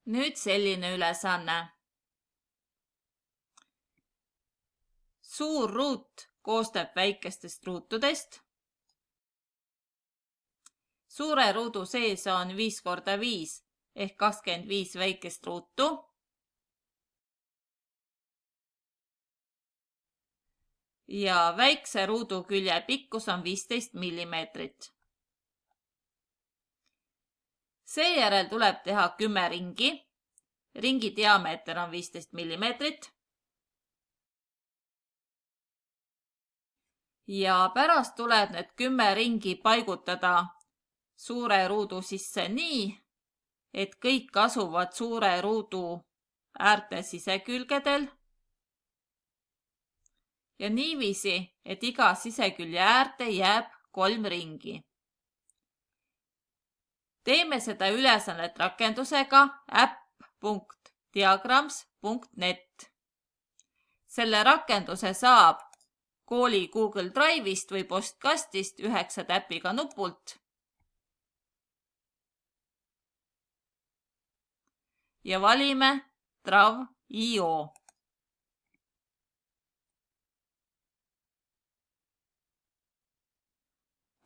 Nüüd selline ülesanne. Suur ruut koosneb väikestest ruutudest. Suure ruudu sees on 5 × 5 ehk 25 väikest ruutu. Ja väikse ruudu külje pikkus on 15 millimeetrit. Seejärel tuleb teha 10 ringi. Ringi diameeter on 15 millimeetrit. Ja pärast tuleb need 10 ringi paigutada suure ruudu sisse nii, et kõik asuvad suure ruudu äärte sisekülgedel. Ja niiviisi, et iga sisekülje äärte jääb 3 ringi. Teeme seda ülesannet rakendusega app.diagrams.net. Selle rakenduse saab kooli Google Drive'ist või postkastist 9 täpiga nupult. Ja valime Trav.io.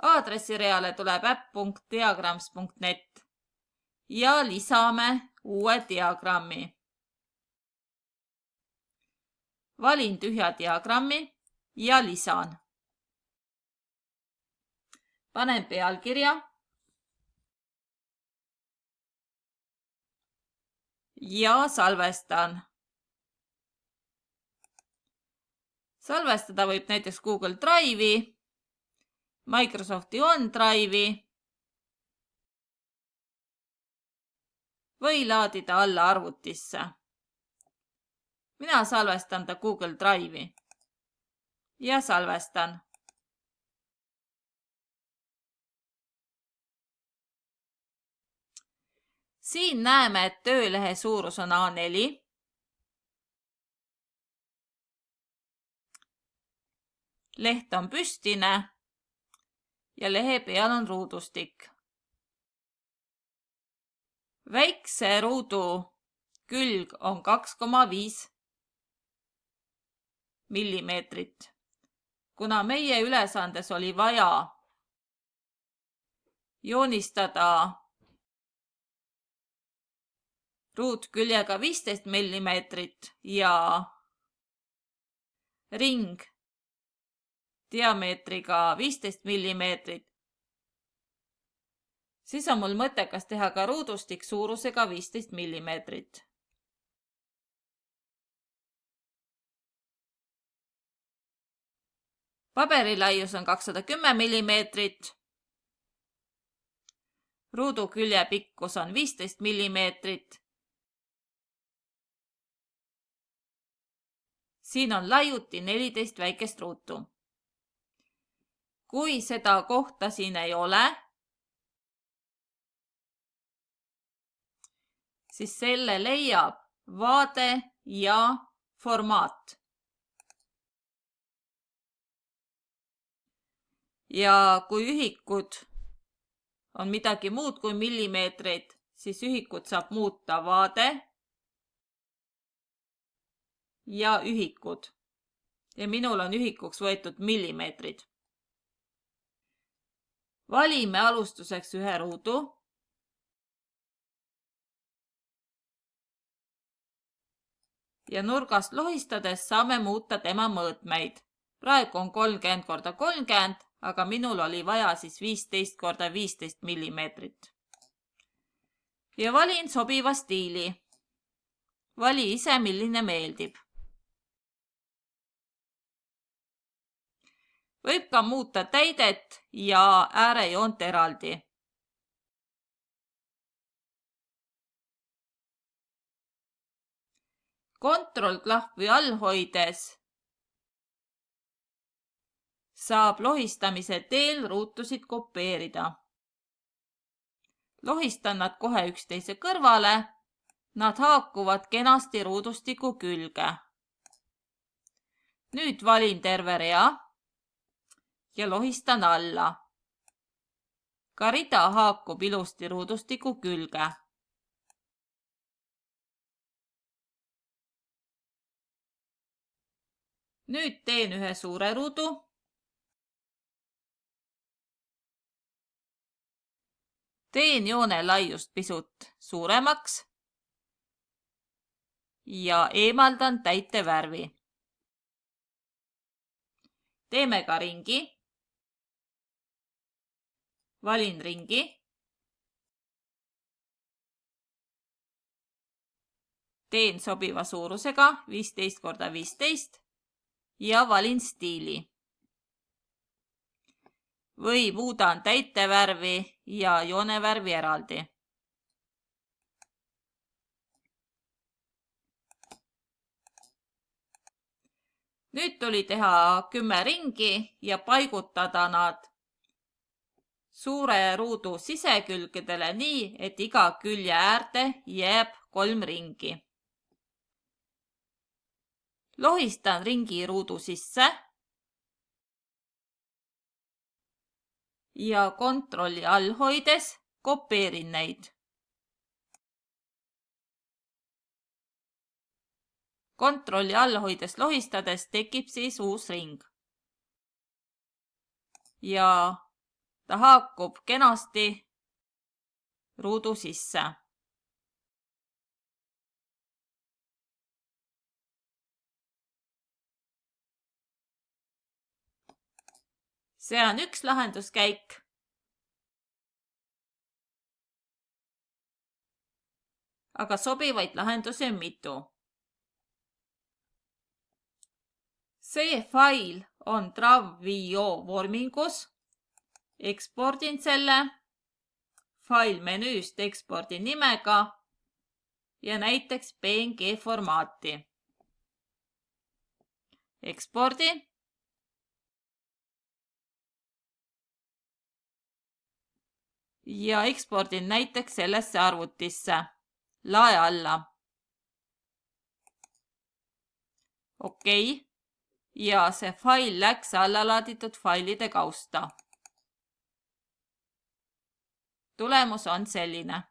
Aadressireale tuleb app.diagrams.net ja lisame uue diagrammi. Valin tühja diagrammi ja lisan. Panen pealkirja ja salvestan. Salvestada võib näiteks Google Drive'i, Microsofti OneDrive'i või laadida alla arvutisse. Mina salvestan ta Google Drive'i ja salvestan. Siin näeme, et töölehe suurus on A4. Leht on püstine ja lehe peal on ruudustik. Väikse ruudu külg on 2,5 millimeetrit. Kuna meie ülesandes oli vaja joonistada ruutküljega 15 millimeetrit ja ring diameetriga 15 millimeetrit, siis on mul mõttekas teha ka ruudustik suurusega 15 millimeetrit. Paberi laius on 210 millimeetrit. Ruudu külje pikkus on 15 millimeetrit. Siin on laiuti 14 väikest ruutu. Kui seda kohta siin ei ole, siis selle leiab vaade ja formaat. Ja kui ühikud on midagi muud kui millimeetreid, siis ühikut saab muuta vaade ja ühikud. Ja minul on ühikuks võetud millimeetrid. Valime alustuseks ühe ruudu. Ja nurgast lohistades saame muuta tema mõõtmeid. Praegu on 30 × 30, aga minul oli vaja siis 15 × 15 millimeetrit. Ja valin sobiva stiili. Vali ise, milline meeldib. Võib ka muuta täidet ja äärejoont eraldi. Kontrollklahvi all hoides saab lohistamise teel ruutusid kopeerida. Lohistan nad kohe üksteise kõrvale. Nad haakuvad kenasti ruudustiku külge. Nüüd valin terve rea ja lohistan alla. Ka rida haakub ilusti ruudustiku külge. Nüüd teen ühe suure ruudu. Teen joone laiust pisut suuremaks ja eemaldan täitevärvi. Teeme ka ringi. Valin ringi. Teen sobiva suurusega 15x15 ja valin stiili. Või muudan täitevärvi ja joonevärvi eraldi. Nüüd tuli teha 10 ringi ja paigutada nad suure ruudu sisekülgedele nii, et iga külje äärde jääb 3 ringi. Lohistan ringi ruudu sisse ja kontrolli all hoides kopeerin neid. Kontrolli all hoides lohistades tekib siis uus ring. Ja ta haakub kenasti ruudu sisse. See on üks lahenduskäik. Aga sobivaid lahendusi on mitu. See fail on TravVio vormingus. Ekspordin selle failmenüüst ekspordin nimega ja näiteks PNG formaati. Ekspordin. Ja ekspordin näiteks sellesse arvutisse. Lae alla. Okei. Ja see fail läks allalaaditud failide kausta. Tulemus on selline.